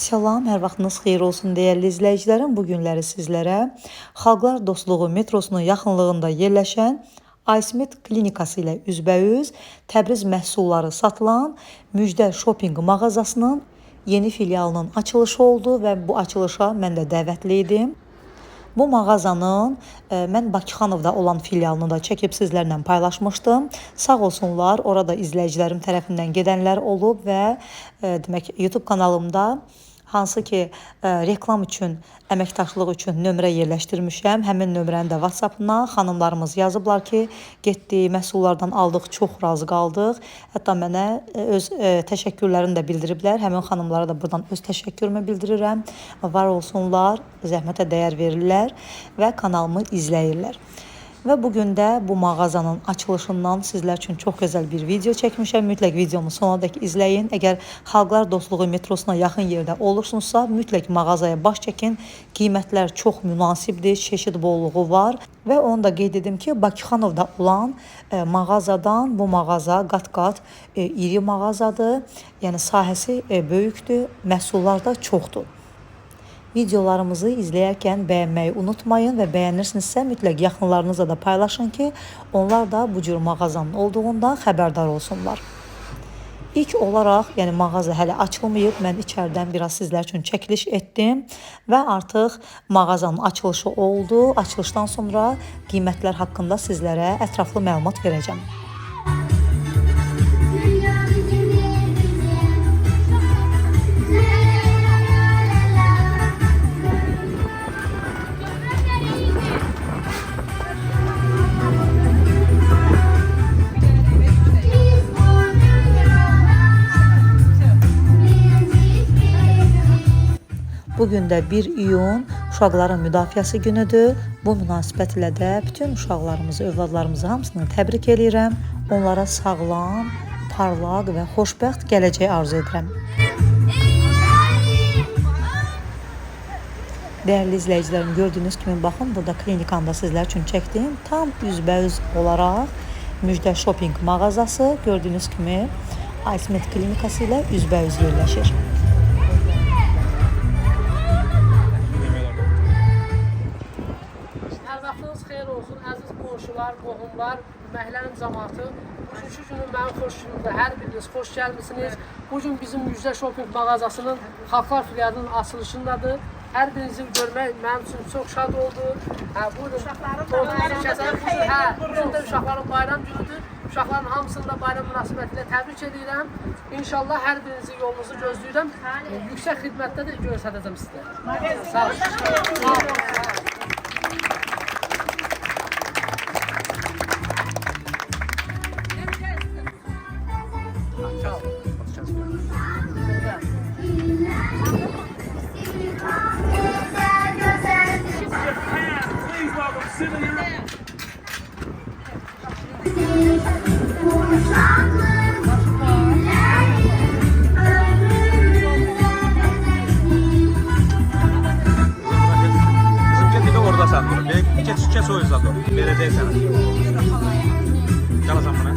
Salam, hər vaxtınız xeyir olsun dəyərli izləyicilərim. Bu günləri sizlərə Xalqlar Dostluğu metrosunun yaxınlığında yerləşən Aysmit klinikası ilə üzbəüz Təbriz məhsulları satılan Müjdə Shopping mağazasının yeni filialının açılışı oldu və bu açılışa mən də dəvətli idim. Bu mağazanın mən Bakıxanovda olan filialını da çəkib sizlərlə paylaşmışdım. Sağ olsunlar, orada izləyicilərim tərəfindən gedənlər olub və demək YouTube kanalımda hansı ki reklam üçün, əməkdaşlıq üçün nömrə yerləşdirmişəm. Həmin nömrəni də WhatsApp-na xanımlarımız yazıblar ki, getdik, məhsullardan aldıq, çox razı qaldıq. Hətta mənə öz təşəkkürlərini də bildiriblər. Həmin xanımlara da buradan öz təşəkkürümü bildirirəm. Var olsunlar, zəhmətə dəyər verirlər və kanalımı izləyirlər. Və bugün də bu mağazanın açılışından sizlər üçün çox gözəl bir video çəkmişəm. Mütləq videomu sonadək izləyin. Əgər Xalqlar Dostluğu metrosuna yaxın yerdə olursunuzsa, mütləq mağazaya baş çəkin. Qiymətlər çox münasibdir, çeşid bolluğu var. Və onu da qeyd edim ki, Bakıxanovda olan mağazadan bu mağaza qat-qat iri mağazadır. Yəni sahəsi böyükdür, məhsullar da çoxdur. Videolarımızı izləyərkən bəyənməyi unutmayın və bəyənirsinizsə mütləq yaxınlarınızla da paylaşın ki, onlar da bu cür mağazanın olduğundan xəbərdar olsunlar. İlk olaraq, yəni mağaza hələ açılmayıb, mən içəridən biraz sizlər üçün çəkiliş etdim və artıq mağazanın açılışı oldu. Açılışdan sonra qiymətlər haqqında sizlərə ətraflı məlumat verəcəm. Bugün də 1 iyun uşaqların müdafiəsi günüdür. Bu münasibətlə də bütün uşaqlarımızı, övladlarımızı hamısını təbrik edirəm. Onlara sağlam, parlaq və xoşbəxt gələcək arzu edirəm. Dəyərli izləyicilərim, gördüyünüz kimi baxın, burada klinikanda sizlər üçün çəkdim. Tam üzbəüz olaraq Müjdə Shopping mağazası gördüyünüz kimi Aysmit klinikası ilə üzbəüz yerləşir. Xeyir olsun, əziz qonşular, qohumlar, məhəllənin cəmaatı. Bugünkü günün mənim xoş günümdə hər biriniz xoş gəlmisiniz. Bugün bizim Müjdə Shopping mağazasının Xalqlar filialının açılışındadır. Hər birinizi görmək mənim üçün çox şad oldu. Bugün də uşaqların bayram günüdür. Uşaqların hamısını da bayram münasibətilə təbrik edirəm. İnşallah hər birinizin yolunuzu gözləyirəm. Yüksək xidmətdə də göstərəcəm sizə. Sağ olun. Kes o yüzden vereceğiz sana. Gel o zaman bana.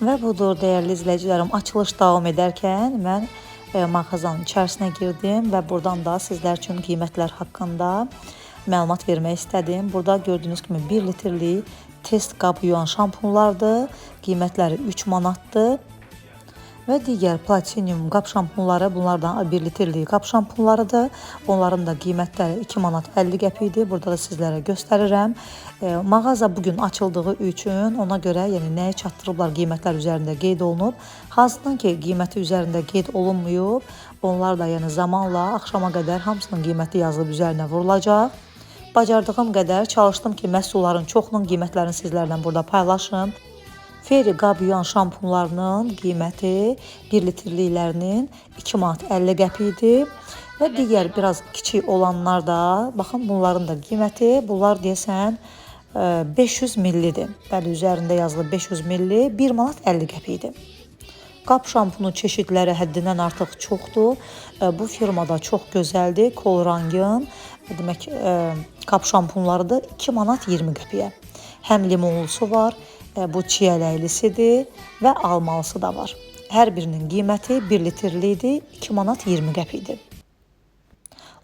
Və budur dəyərli izləyicilərim, açılış davam edərkən mən mağazanın içərisinə girdim və buradan da sizlər üçün qiymətlər haqqında məlumat vermək istədim. Burada gördüyünüz kimi 1 litrlik test qab yuyan şampunlardır. Qiymətləri 3 manatdır. Və digər platinum qab şampunları, bunlardan 1 litrlik qab şampunlarıdır. Onların da qiymətləri 2 manat 50 qəpikdir. Burada da sizlərə göstərirəm. Mağaza bugün açıldığı üçün ona görə yəni nəyi çatdırıblar qiymətlər üzərində qeyd olunub. Hansının ki qiyməti üzərində qeyd olunmayıb, onlar da yəni zamanla axşama qədər hamısının qiyməti yazılıb üzərinə vurulacaq. Bacardığım qədər çalışdım ki, məhsulların çoxunun qiymətlərini sizlərlə burada paylaşım. Fairy qab yuyan şampunlarının qiyməti 1 litrliklərinin 2 manat 50 qəpikdir. Və digər biraz kiçik olanlar da, baxın bunların da qiyməti, bunlar deyəsən 500 millidir. Bəli, üzərində yazılıb 500 milli, 1 manat 50 qəpikdir. Qab şampunu çeşidləri həddindən artıq çoxdur. Bu firmada çox gözəldir. Colorangın demək qab şampunları da 2 manat 20 qəpiyə. Həm limonlusu var, bu çiyələylisidir və almalısı da var. Hər birinin qiyməti 1 litrlidir, 2 manat 20 qəpikdir.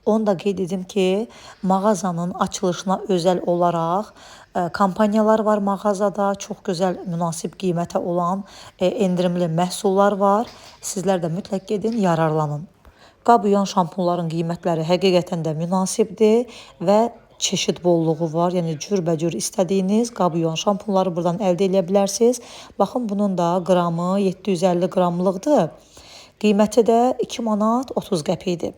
Onu da qeyd edim ki, mağazanın açılışına özəl olaraq kampaniyalar var mağazada. Çox gözəl, münasib qiymətə olan endirimli məhsullar var. Sizlər də mütləq gedin, yararlanın. Qab yuyan şampunların qiymətləri həqiqətən də münasibdir və çeşid bolluğu var. Yəni cürbəcür istədiyiniz qab yuyan şampunları buradan əldə edə bilərsiniz. Baxın, bunun da qramı 750 qramlıqdır. Qiyməti də 2 manat 30 qəpikdir.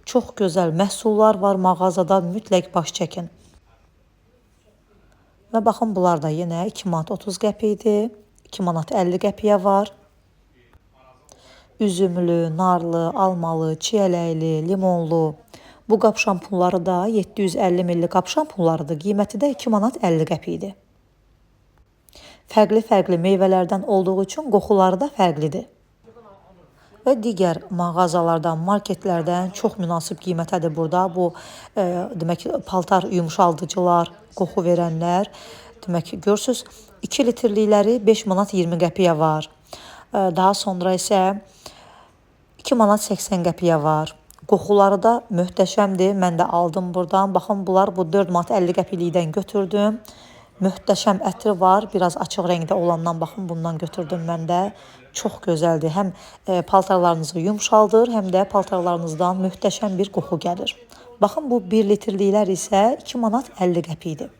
Çox gözəl məhsullar var mağazada, mütləq baş çəkin. Və baxın, bunlar da yenə 2 manat 30 qəpikdir. 2 manat 50 qəpiyə var. Üzümlü, narlı, almalı, çiyələkli, limonlu. Bu qab şampunları da 750 milli qab şampunlarıdır. Qiyməti də 2 manat 50 qəpikdir. Fərqli-fərqli meyvələrdən olduğu üçün qoxuları da fərqlidir. Və digər mağazalardan, marketlərdən çox münasib qiymətədir burada. Bu demək paltar yumşaldıcılar, qoxu verənlər. Demək görürsüz, 2 litrlikləri 5 manat 20 qəpiyə var. Daha sonra isə 2 manat 80 qəpiyə var. Qoxuları da möhtəşəmdir. Mən də aldım buradan. Baxın, bunlar bu 4 manat 50 qəpiklikdən götürdüm. Möhtəşəm ətri var. Biraz açıq rəngdə olandan baxın, bundan götürdüm mən də. Çox gözəldir. Həm paltarlarınızı yumşaldır, həm də paltarlarınızdan möhtəşəm bir qoxu gəlir. Baxın, bu 1 litrliklər isə 2 manat 50 qəpikdir.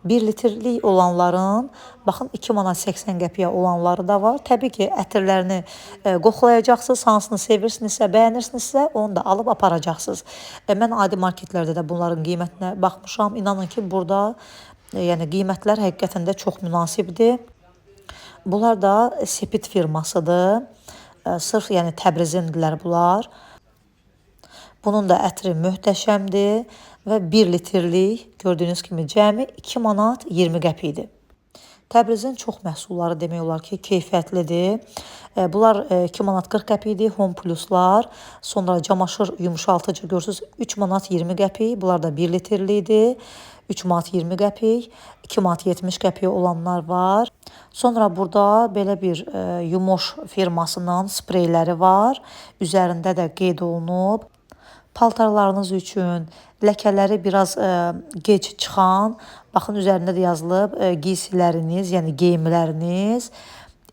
1 litrlik olanların, baxın 2 manat 80 qəpiyə olanları da var. Təbii ki, ətirlərini qoxulayacaqsınız, hansını sevirsinizsə, bəyənirsinizsə, onu da alıb aparacaqsınız. Mən adi marketlərdə də bunların qiymətinə baxmışam. İnanın ki, burada yəni qiymətlər həqiqətən də çox münasibdir. Bunlar da Sepit firmasıdır. Sırf yəni Təbrizindilər bunlar. Bunun da ətri möhtəşəmdir və 1 litrlik gördüyünüz kimi cəmi 2 manat 20 qəpikdir. Təbrizin çox məhsulları demək olar ki, keyfiyyətlidir. Bunlar 2 manat 40 qəpikdir, Home Pluslar. Sonra camaşır yumşaltıcı görürsünüz 3 manat 20 qəpik. Bunlar da 1 litrlikdir. 3 manat 20 qəpik, 2 manat 70 qəpiyə olanlar var. Sonra burada belə bir Yumoş firmasının spreyləri var. Üzərində də qeyd olunub. Paltarlarınız üçün ləkələri biraz gec çıxan, baxın üzərində də yazılıb giysiləriniz, yəni geyimləriniz,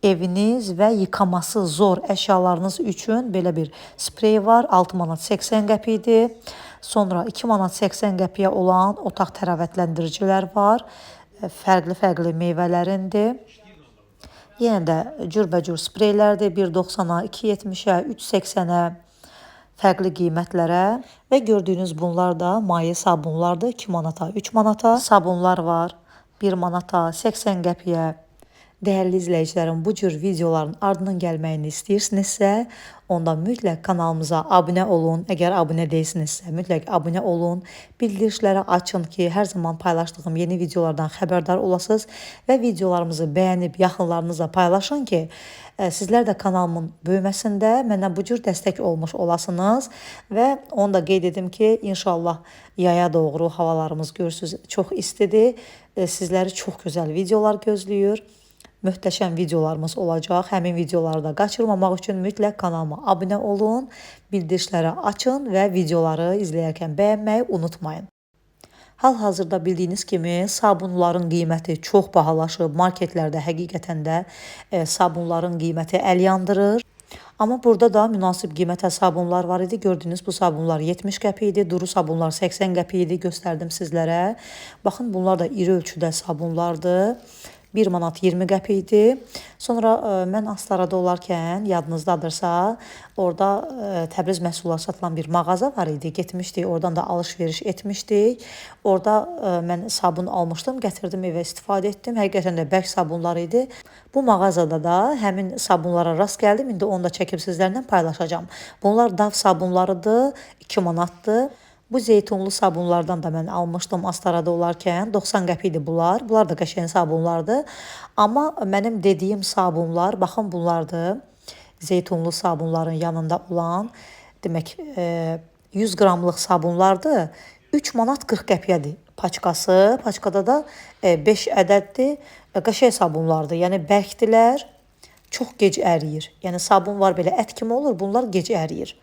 eviniz və yıkaması zor əşyalarınız üçün belə bir sprey var. 6 manat 80 qəpikdir. Sonra 2 manat 80 qəpiyə olan otaq təravətləndiricilər var. Fərqli-fərqli meyvələrindir. Yenə də cürbəcür spreylərdir. 1.90-a, 2.70-ə, 3.80-ə. Fərqli qiymətlərə və gördüyünüz bunlar da maye sabunlardır. 2 manata, 3 manata sabunlar var. 1 manata, 80 qəpiyə. Dəyərli izləyicilərim, bu cür videoların ardından gəlməyini istəyirsinizsə, onda mütləq kanalımıza abunə olun. Əgər abunə deyilsinizsə, mütləq abunə olun. Bildirişləri açın ki, hər zaman paylaşdığım yeni videolardan xəbərdar olasınız və videolarımızı bəyənib yaxınlarınızla paylaşın ki, sizlər də kanalımın böyüməsində mənə bu cür dəstək olmuş olasınız və onu da qeyd edim ki, inşallah yaya doğru havalarımız görürsünüz çox istidir. Sizləri çox gözəl videolar gözləyir. möhtəşəm videolarımız olacaq. Həmin videoları da qaçırmamaq üçün mütləq kanalıma abunə olun, bildirişləri açın və videoları izləyərkən bəyənməyi unutmayın. Hal-hazırda bildiyiniz kimi sabunların qiyməti çox bahalaşıb. Marketlərdə həqiqətən də sabunların qiyməti əl yandırır. Amma burada da münasib qiymətə sabunlar var idi. Gördüyünüz bu sabunlar 70 qəpik idi. Duru sabunlar 80 qəpik idi. Göstərdim sizlərə. Baxın, bunlar da iri ölçüdə sabunlardır. 1 manat 20 qəpik idi. Sonra mən Astarada olarkən, yadınızdadırsa, orada Təbriz məhsulları satılan bir mağaza var idi. Getmişdik, oradan da alış-veriş etmişdik. Orada mən sabun almışdım, gətirdim evə, istifadə etdim. Həqiqətən də bərk sabunlar idi. Bu mağazada da həmin sabunlara rast gəldim. İndi onu da çəkib sizlərlə paylaşacağım. Bunlar Dav sabunlarıdır, 2 manatdır. Bu zeytunlu sabunlardan da mən almışdım Astarada olarkən. 90 qəpik idi bunlar. Bunlar da qəşəng sabunlardır. Amma mənim dediyim sabunlar, baxın, bunlardır. Zeytunlu sabunların yanında olan, demək 100 qramlıq sabunlardır. 3 manat 40 qəpiyə paçkası. Paçkada da 5 ədəddir. Qəşəng sabunlardır. Yəni bərkdilər, çox gec əriyir. Yəni sabun var belə ət kimi olur, bunlar gec əriyir.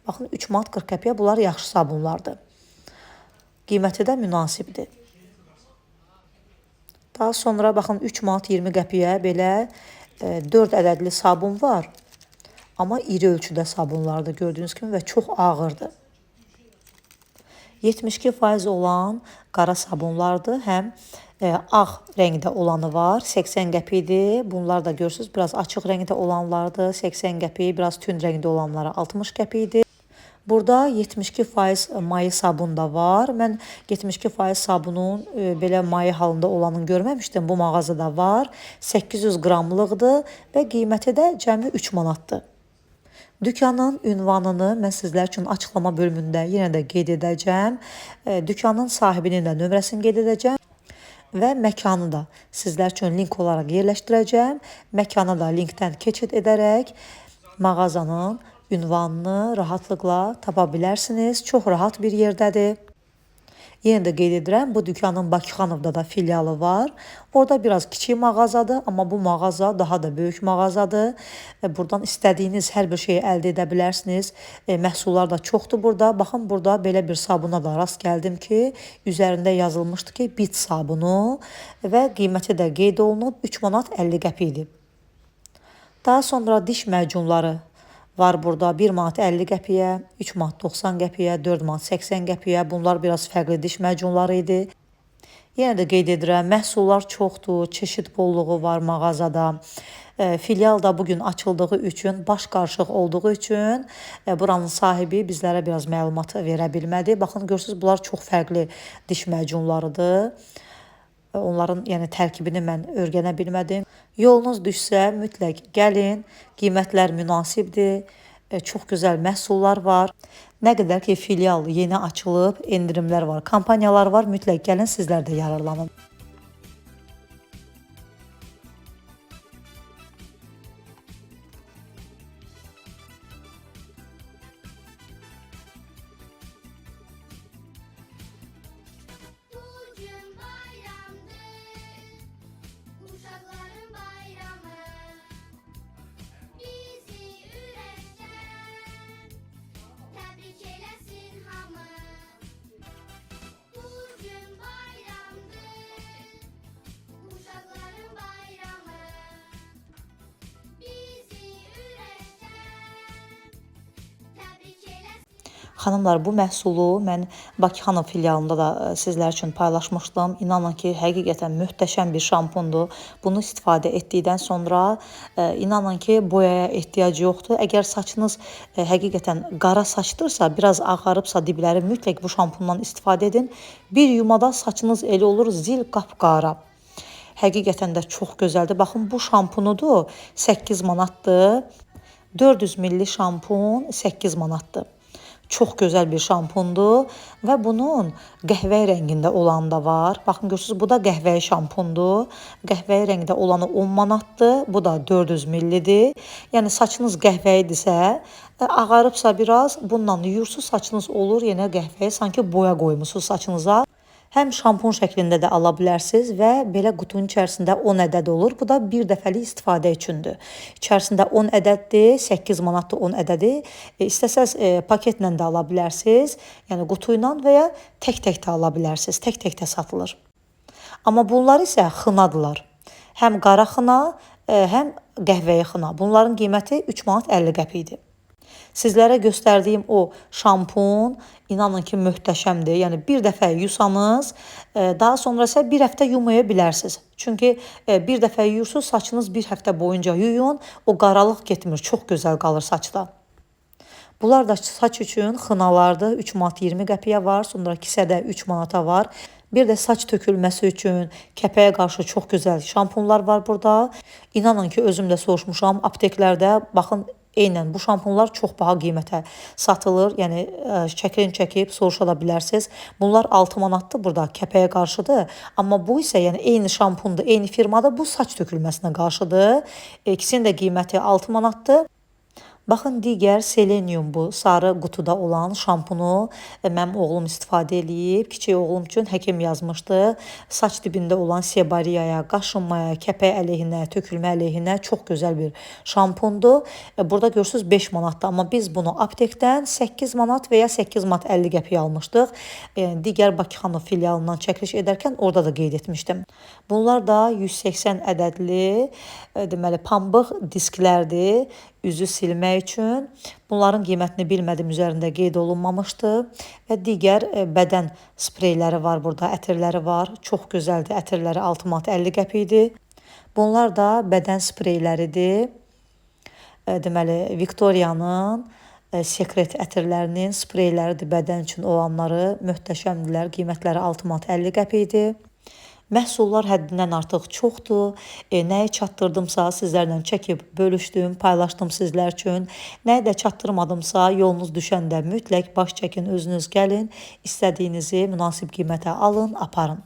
Baxın, 3 manat 40 qəpiyə bunlar yaxşı sabunlardır. Qiyməti də münasibdir. Daha sonra baxın, 3 manat 20 qəpiyə belə 4 ədədli sabun var. Amma iri ölçüdə sabunlardır gördüyünüz kimi və çox ağırdır. 72% olan qara sabunlardır. Həm ağ rəngdə olanı var, 80 qəpikdir. Bunlar da görürsünüz, biraz açıq rəngdə olanlardır, 80 qəpik, biraz tünd rəngdə olanlara 60 qəpikdir. Burada 72% mayi sabun da var. Mən 72% sabunun belə mayi halında olanını görməmişdim. Bu mağazada var. 800 qramlıqdır və qiyməti də cəmi 3 manatdır. Dükanın ünvanını mən sizlər üçün açıqlama bölümündə yenə də qeyd edəcəm. Dükanın sahibinin də nömrəsini qeyd edəcəm və məkanı da sizlər üçün link olaraq yerləşdirəcəm. Məkanı da linkdən keçid edərək mağazanın ünvanını rahatlıqla tapa bilərsiniz. Çox rahat bir yerdədir. Yenə də qeyd edirəm, bu dükanın Bakıxanovda da filialı var. Orada biraz kiçik mağazadır, amma bu mağaza daha da böyük mağazadır. Buradan istədiyiniz hər bir şeyi əldə edə bilərsiniz. Məhsullar da çoxdur burada. Baxın, burada belə bir sabuna da rast gəldim ki, üzərində yazılmışdı ki, bit sabunu və qiyməti də qeyd olunub 3 manat 50 qəpikdir. Daha sonra diş macunları var burada. 1 manat 50 qəpiyə, 3 manat 90 qəpiyə, 4 manat 80 qəpiyə. Bunlar biraz fərqli diş macunları idi. Yenə də qeyd edirəm, məhsullar çoxdur, çeşid bolluğu var mağazada. Filial da bugün açıldığı üçün, baş qarışıq olduğu üçün buranın sahibi bizlərə biraz məlumat verə bilmədi. Baxın, görürsünüz, bunlar çox fərqli diş macunlarıdır. Onların tərkibini mən öyrənə bilmədim. Yolunuz düşsə mütləq gəlin. Qiymətlər münasibdir. Çox gözəl məhsullar var. Nə qədər ki filial yeni açılıb, endirimlər var, kampaniyalar var. Mütləq gəlin, sizlər də yararlanın. Xanımlar, bu məhsulu mən Bakıxanov filialında da sizlər üçün paylaşmışdım. İnanın ki, həqiqətən möhtəşəm bir şampundur. Bunu istifadə etdikdən sonra inanın ki, boyaya ehtiyac yoxdur. Əgər saçınız həqiqətən qara saçdırsa, biraz ağarıbsa dibləri, mütləq bu şampundan istifadə edin. Bir yumada saçınız elə olur zil qapqara. Həqiqətən də çox gözəldir. Baxın, bu şampunudur, 8 manatdır. 400 milli şampun 8 manatdır. Çox gözəl bir şampundur və bunun qəhvəyi rəngində olanı da var. Baxın, görürsünüz, bu da qəhvəyi şampundur. Qəhvəyi rəngdə olanı 10 manatdır. Bu da 400 millidir. Yəni saçınız qəhvəyidirsə, ağarıbsa biraz bununla yuyursunuz, saçınız olur yenə qəhvəyi, sanki boya qoymusunuz saçınıza. Həm şampun şəklində də ala bilərsiniz və belə qutunun içərisində 10 ədəd olur. Bu da bir dəfəlik istifadə üçündür. İçərisində 10 ədəddir, 8 manatdır 10 ədədi. İstəsəz paketlə də ala bilərsiniz, yəni qutu ilə və ya tək-tək də ala bilərsiniz. Tək-tək də satılır. Amma bunlar isə xınadılar. Həm qara xına, həm qəhvəyi xına. Bunların qiyməti 3 manat 50 qəpikdir. Sizlərə göstərdiyim o şampun inanın ki möhtəşəmdir. Yəni bir dəfə yusanız, daha sonra isə bir həftə yumaya bilərsiniz. Çünki bir dəfə yuyursunuz, saçınız bir həftə boyunca yuyun, o qaralıq getmir, çox gözəl qalır saçda. Bunlar da saç üçün xınalardır. 3 manat 20 qəpiyə var, sonra kisədə 3 manata var. Bir də saç tökülməsi üçün kəpəyə qarşı çox gözəl şampunlar var burada. İnanın ki özüm də soruşmuşam apteklərdə, baxın eynən bu şampunlar çox baha qiymətə satılır. Yəni şəklini çəkib soruşa da bilərsiniz. Bunlar 6 manatdır burada kəpəyə qarşıdır. Amma bu isə yəni eyni şampundur, eyni firmada bu saç tökülməsinə qarşıdır. İkisinin də qiyməti 6 manatdır. Baxın digər selenium bu sarı qutuda olan şampunu mənim oğlum istifadə eləyib. Kiçik oğlum üçün həkim yazmışdı. Saç dibində olan sebariyaya, qaşınmaya, kəpək əleyhinə, tökülmə əleyhinə çox gözəl bir şampundur. Burada görürsünüz 5 manatdır, amma biz bunu aptekdən 8 manat və ya 8 manat 50 qəpik almışdıq. Digər Bakıxanov filialından çəkiliş edərkən orada da qeyd etmişdim. Bunlar da 180 ədədli deməli pambıq disklərdir. Üzü silmək üçün. Bunların qiymətini bilmədim, üzərində qeyd olunmamışdı. Və digər bədən spreyləri var burada, ətirləri var. Çox gözəldir, ətirləri 6 manat 50 qəpikdir. Bunlar da bədən spreyləridir. Deməli, Victoria'nın sekret ətirlərinin spreyləridir, bədən üçün olanları möhtəşəmdirlər. Qiymətləri 6 manat 50 qəpikdir. Məhsullar həddindən artıq çoxdur. Nəyi çatdırdımsa sizlərlə çəkib bölüşdüm, paylaşdım sizlər üçün. Nəyi də çatdırmadımsa yolunuz düşəndə mütləq baş çəkin, özünüz gəlin, istədiyinizi münasib qiymətə alın, aparın.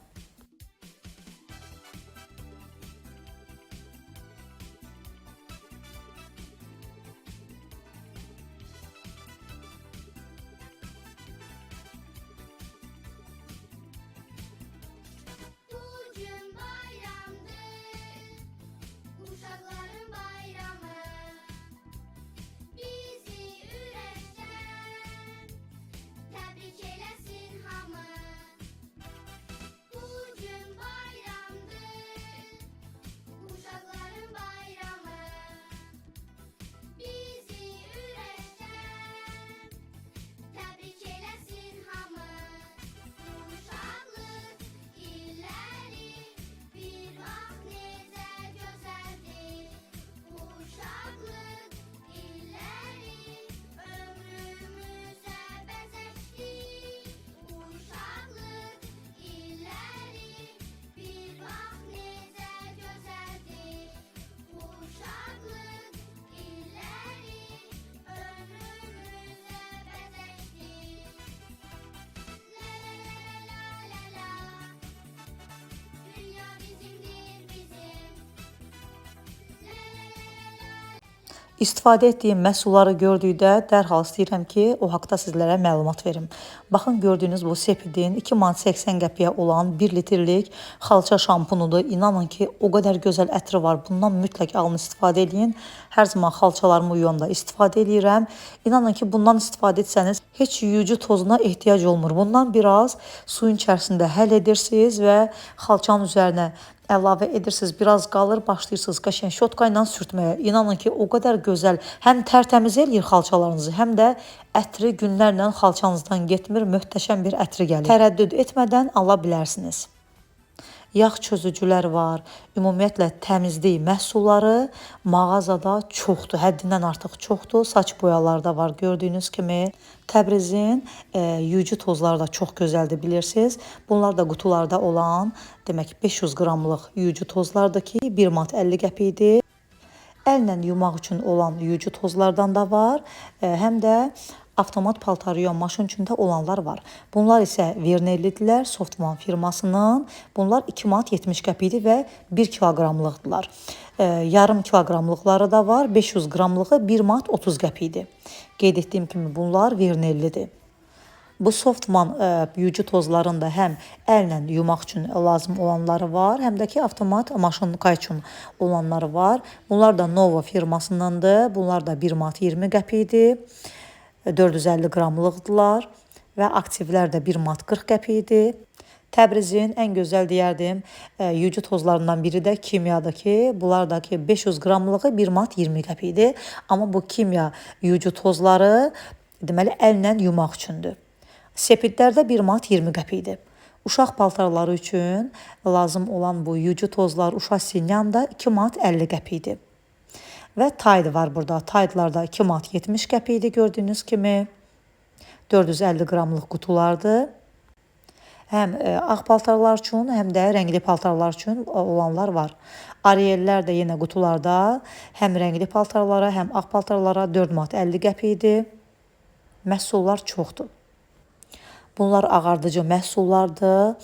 İstifadə etdiyim məhsulları gördükdə dərhal istəyirəm ki, o haqda sizlərə məlumat verim. Baxın, gördüyünüz bu Sepidin 2 manat 80 qəpiyə olan 1 litrlik xalça şampunudur. İnanın ki, o qədər gözəl ətri var. Bundan mütləq alın, istifadə edin. Hər zaman xalçalarımı yuyanda istifadə edirəm. İnanın ki, bundan istifadə etsəniz heç yuyucu tozuna ehtiyac olmur. Bundan biraz suyun içərisində həll edirsiniz və xalçanın üzərinə əlavə edirsiniz, biraz qalır, başlayırsınız qəşəng şotka ilə sürtməyə. İnanın ki, o qədər gözəl, həm tərtəmiz eləyir xalçalarınızı, həm də ətri günlərlə xalçanızdan getmir, möhtəşəm bir ətri gəlir. Tərəddüd etmədən ala bilərsiniz. Yağ çözücülər var, ümumiyyətlə təmizlik məhsulları mağazada çoxdur, həddindən artıq çoxdur. Saç boyaları da var, gördüyünüz kimi. Təbrizin yuyucu tozları da çox gözəldir, bilirsiniz. Bunlar da qutularda olan, demək 500 qramlıq yuyucu tozlardır ki, 1 manat 50 qəpikdir. Əllə yumaq üçün olan yuyucu tozlardan da var, həm də avtomat paltar yuyan maşın içində olanlar var. Bunlar isə Vernellidirlər, Softman firmasının. Bunlar 2 manat 70 qəpikdir və 1 kiloqramlıqdırlar. Yarım kiloqramlıqları da var, 500 qramlığı 1 manat 30 qəpikdir. Qeyd etdiyim kimi bunlar Vernellidir. Bu Softman yuyucu tozlarında həm əllə yumaq üçün lazım olanları var, həm də ki avtomat maşınka üçün olanları var. Bunlar da Nova firmasındandır. Bunlar da 1 manat 20 qəpikdir. 450 qramlıqdılar və aktivlər də 1 manat 40 qəpikdir. Təbrizin ən gözəl deyərdim yuyucu tozlarından biri də kimyadır ki, bunlar da ki 500 qramlığı 1 manat 20 qəpikdir. Amma bu kimya yuyucu tozları deməli əllə yumaq üçündür. Sepidlər də 1 manat 20 qəpikdir. Uşaq paltarları üçün lazım olan bu yuyucu tozlar uşaq sinyan da 2 manat 50 qəpikdir. Və Tide var burada. Tide'lar da 2 manat 70 qəpikdir gördüyünüz kimi. 450 qramlıq qutulardır. Həm ağ paltarlar üçün, həm də rəngli paltarlar üçün olanlar var. Ariellər də yenə qutularda həm rəngli paltarlara, həm ağ paltarlara 4 manat 50 qəpikdir. Məhsullar çoxdur. Bunlar ağardıcı məhsullardır.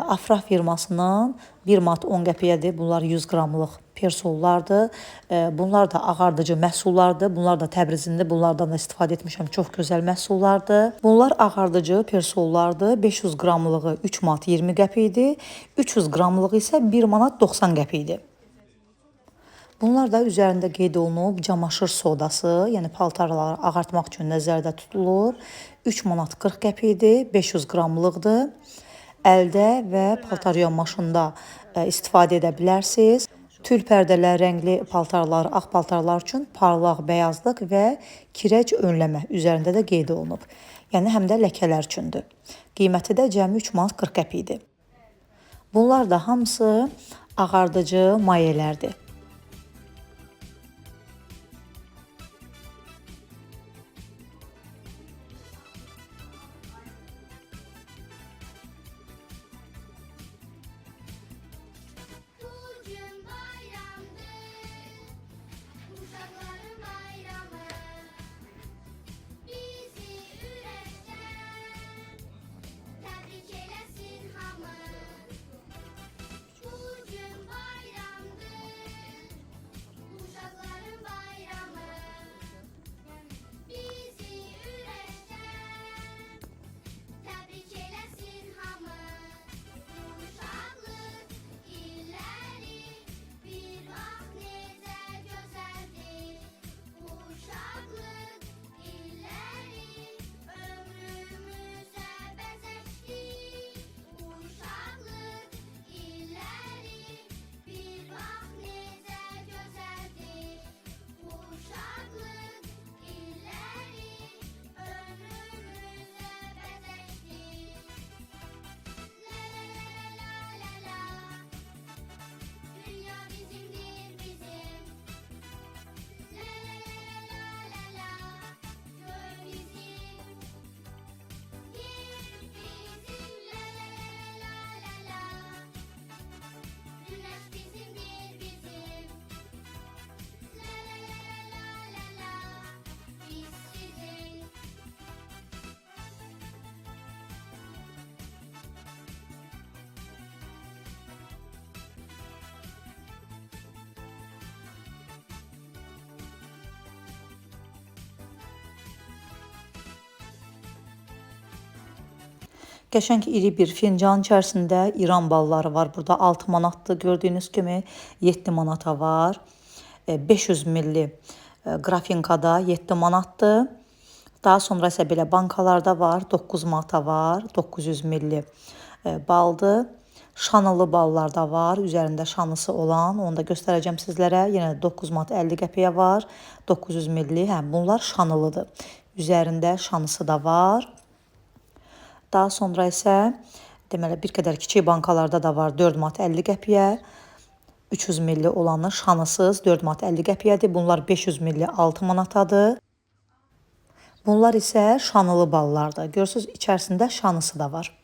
Afra firmasının 1 manat 10 qəpiyədir. Bunlar 100 qramlıq persollardır. Bunlar da ağardıcı məhsullardır. Bunlar da Təbrizindir. Bunlardan da istifadə etmişəm. Çox gözəl məhsullardır. Bunlar ağardıcı persollardır. 500 qramlığı 3 manat 20 qəpikdir. 300 qramlığı isə 1 manat 90 qəpikdir. Bunlar da üzərində qeyd olunub camaşır sodası, yəni paltarları ağartmaq üçün nəzərdə tutulur. 3 manat 40 qəpikdir, 500 qramlıqdır. Əldə və paltar yuyan maşında istifadə edə bilərsiniz. Tül pərdələr, rəngli paltarlar, ağ paltarlar üçün parlaq bəyazlıq və kirəc önləmə üzərində də qeyd olunub. Yəni həm də ləkələr üçündür. Qiyməti də cəmi 3 manat 40 qəpikdir. Bunlar da hamısı ağardıcı mayelərdir. Qəşəng iri bir fincan içərisində İran balları var. Burada 6 manatdır. Gördüyünüz kimi 7 manata var. 500 milli qrafinkada 7 manatdır. Daha sonra isə belə bankalarda var. 9 manata var. 900 milli baldır. Şanılı ballar da var. Üzərində şanısı olan. Onu da göstərəcəm sizlərə. Yenə 9 manat 50 qəpiyə var. 900 milli. Bunlar şanılıdır. Üzərində şanısı da var. Daha sonra isə deməli bir qədər kiçik bankalarda da var 4 manat 50 qəpiyə. 300 milli olanı şanısız 4 manat 50 qəpiyədir. Bunlar 500 milli 6 manatadır. Bunlar isə şanılı ballardır. Görürsünüz içərisində şanısı da var.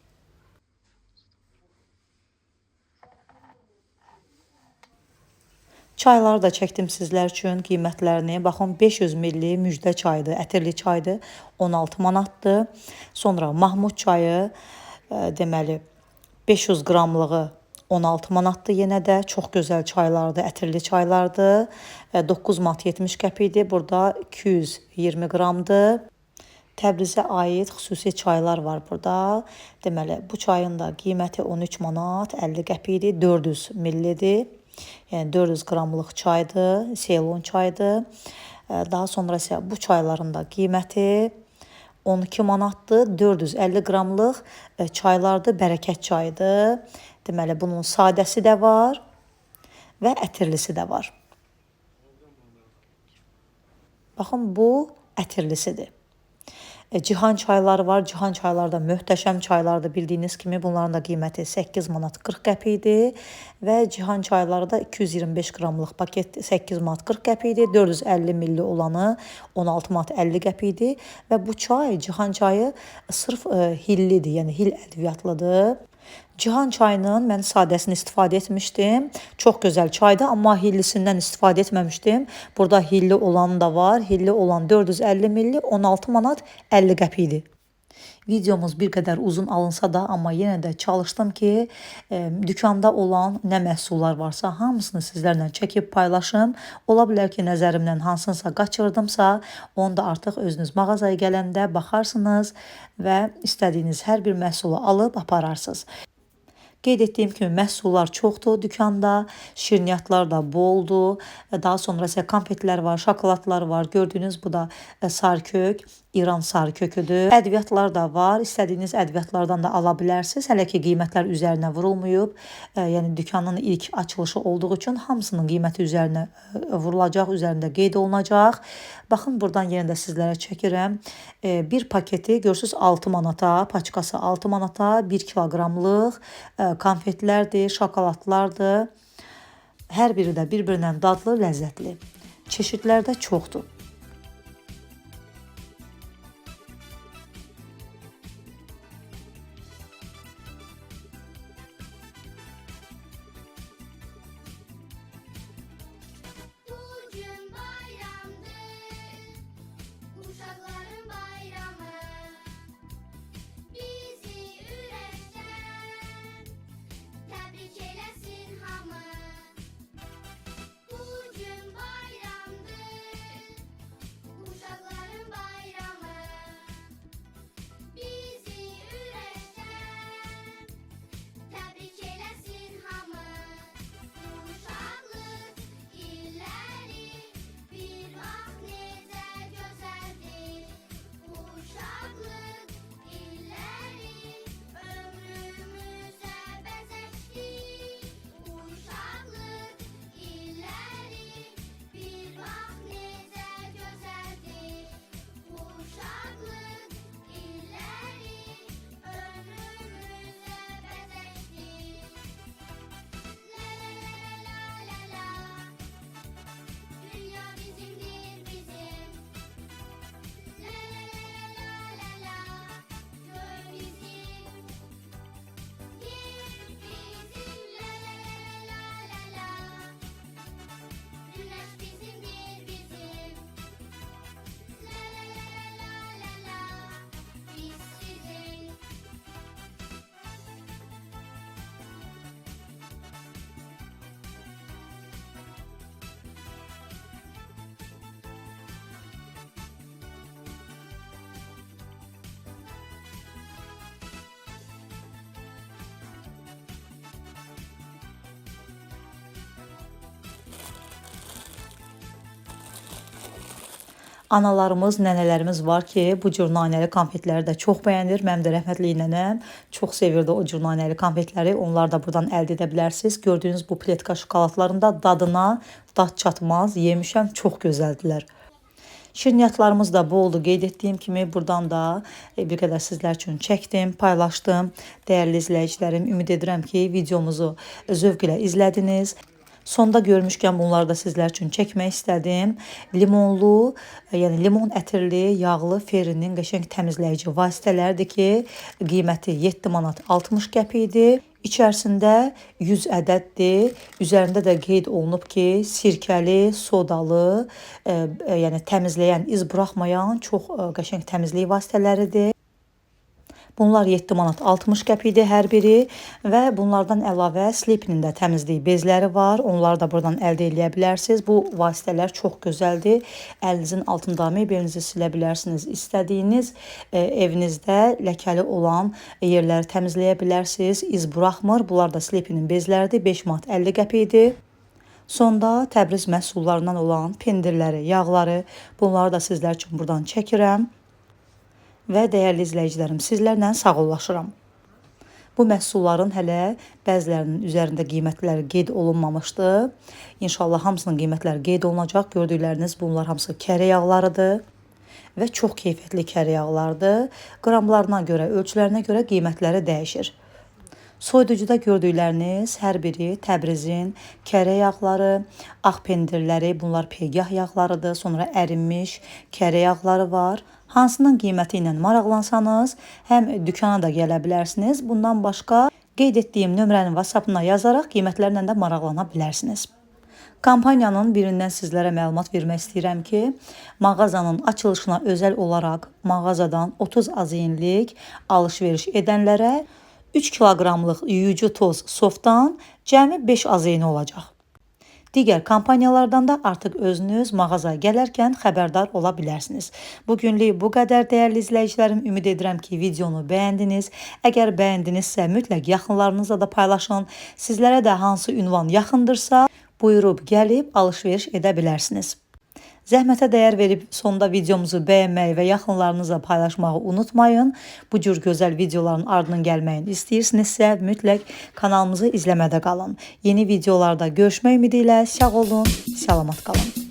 Çayları da çəkdim sizlər üçün qiymətlərini. Baxın 500 milli müjdə çaydır, ətirli çaydır. 16 manatdır. Sonra Mahmud çayı deməli 500 qramlığı 16 manatdır yenə də. Çox gözəl çaylardır, ətirli çaylardır. 9 manat 70 qəpikdir. Burada 220 qramdır. Təbrizə aid xüsusi çaylar var burada. Deməli, bu çayın da qiyməti 13 manat 50 qəpikdir, 400 millidir. Yəni 400 qramlıq çaydır, Seylon çaydır. Daha sonra isə bu çayların da qiyməti 12 manatdır, 450 qramlıq çaylardır, bərəkət çayıdır. Deməli, bunun sadəsi də var və ətirlisi də var. Baxın, bu ətirlisidir. Cihan çayları var. Cihan çayları da möhtəşəm çaylardır. Bildiyiniz kimi bunların da qiyməti 8 manat 40 qəpikdir və Cihan çayları da 225 qramlıq paket 8 manat 40 qəpikdir. 450 milli olanı 16 manat 50 qəpikdir və bu çay, Cihan çayı sırf hillidir, yəni hil ədviyyatlıdır. Cihan çayının mən sadəsini istifadə etmişdim. Çox gözəl çaydır, amma hillisindən istifadə etməmişdim. Burada hilli olan da var. Hilli olan 450 milli 16 manat 50 qəpikdir. Videomuz bir qədər uzun alınsa da, amma yenə də çalışdım ki, dükanda olan nə məhsullar varsa, hamısını sizlərlə çəkib paylaşım. Ola bilər ki, nəzərimdən hansınsa qaçırdımsa, onu da artıq özünüz mağazaya gələndə baxarsınız və istədiyiniz hər bir məhsulu alıb apararsınız. Qeyd etdiyim kimi məhsullar çoxdur dükanda, şirniyyatlar da boldur. Daha sonra isə konfetlər var, şokoladlar var. Gördüyünüz bu da sarkök, İran sarköküdür. Ədviyyatlar da var. İstədiyiniz ədviyyatlardan da ala bilərsiniz. Hələ ki qiymətlər üzərinə vurulmayıb. Yəni dükkanın ilk açılışı olduğu üçün hamısının qiyməti üzərinə vurulacaq, üzərində qeyd olunacaq. Baxın, buradan yenə də sizlərə çəkirəm. Bir paketi görürsüz 6 manata, paçkası 6 manata, 1 kiloqramlıq konfetlərdir, şokoladlardır. Hər biri də bir-birindən dadlı, ləzzətli. Çeşidlər də çoxdur. Bugün bayramdır, uşaqların bayramı. Bizi ürəkdən təbrik eləsin hamı. Bugün bayramdır, uşaqların bayramı. Bizi ürəkdən təbrik eləsin hamı. Uşaqlıq illəri bir vaxt necə gözəldir. Uşaqlıq illəri ömrümüzə bəzəkdi. Uşaqlıq illəri bir vaxt necə gözəldir. Uşaqlıq illəri ömrümüzə bəzəkdi. La la la la la, dünya bizimdir bizim. La la la la la, göy bizim, yer bizim. La la la la la, güneş bizimdir bizim. La la la la la, biz sizin. Analarımız, nənələrimiz var ki, bu cür nanəli konfetləri də çox bəyənir. Mənim də rəhmətli nənəm çox sevirdi o cür nanəli konfetləri. Onları da buradan əldə edə bilərsiniz. Gördüyünüz bu pletka şokoladların da dadına dad çatmaz. Yemişəm, çox gözəldilər. Şirniyyatlarımız da boldu. Qeyd etdiyim kimi buradan da bir qədər sizlər üçün çəkdim, paylaşdım. Dəyərli izləyicilərim, ümid edirəm ki, videomuzu zövq ilə izlədiniz. Sonda görmüşkən bunları da sizlər üçün çəkmək istədim. Limonlu, yəni limon ətirli, yağlı Ferrinin qəşəng təmizləyici vasitələrdir ki, qiyməti 7 manat 60 qəpikdir. İçərisində 100 ədəddir. Üzərində də qeyd olunub ki, sirkəli, sodalı, yəni təmizləyən, iz buraxmayan çox qəşəng təmizlik vasitələridir. Bunlar 7 manat 60 qəpikdir hər biri və bunlardan əlavə Sleepinin də təmizlik bezləri var. Onları da buradan əldə edə bilərsiniz. Bu vasitələr çox gözəldir. Əlinizin altında mebelinizi silə bilərsiniz. İstədiyiniz evinizdə ləkəli olan yerləri təmizləyə bilərsiniz. İz buraxmır. Bunlar da Sleepinin bezləridir. 5 manat 50 qəpikdir. Sonda Təbriz məhsullarından olan pendirləri, yağları, bunları da sizlər üçün buradan çəkirəm və dəyərli izləyicilərim, sizlərlə sağollaşıram. Bu məhsulların hələ bəzilərinin üzərində qiymətləri qeyd olunmamışdır. İnşallah hamısının qiymətləri qeyd olunacaq. Gördükləriniz bunlar hamısı kərə yağlarıdır və çox keyfiyyətli kərə yağlardır. Qramlarına görə, ölçülərinə görə qiymətləri dəyişir. Soyuducuda gördükləriniz hər biri Təbrizin kərə yağları, ağ pendirləri, bunlar peygah yağlarıdır. Sonra ərinmiş kərə yağları var. Hansının qiyməti ilə maraqlansanız, həm dükana da gələ bilərsiniz. Bundan başqa qeyd etdiyim nömrənin WhatsApp-ına yazaraq qiymətlərlə də maraqlana bilərsiniz. Kampaniyanın birindən sizlərə məlumat vermək istəyirəm ki, mağazanın açılışına özəl olaraq mağazadan 30 AZN-lik alış-veriş edənlərə 3 kiloqramlıq yuyucu toz Softdan cəmi 5 AZN olacaq. Digər kampaniyalardan da artıq özünüz mağazaya gələrkən xəbərdar ola bilərsiniz. Bugünlük bu qədər dəyərli izləyicilərim. Ümid edirəm ki, videonu bəyəndiniz. Əgər bəyəndinizsə mütləq yaxınlarınızla da paylaşın. Sizlərə də hansı ünvan yaxındırsa, buyurub gəlib alış-veriş edə bilərsiniz. Zəhmətə dəyər verib sonda videomuzu bəyənməyi və yaxınlarınızla paylaşmağı unutmayın. Bu cür gözəl videoların ardının gəlməyini istəyirsinizsə, mütləq kanalımızı izləmədə qalın. Yeni videolarda görüşmək ümidi ilə sağ olun, salamat qalın.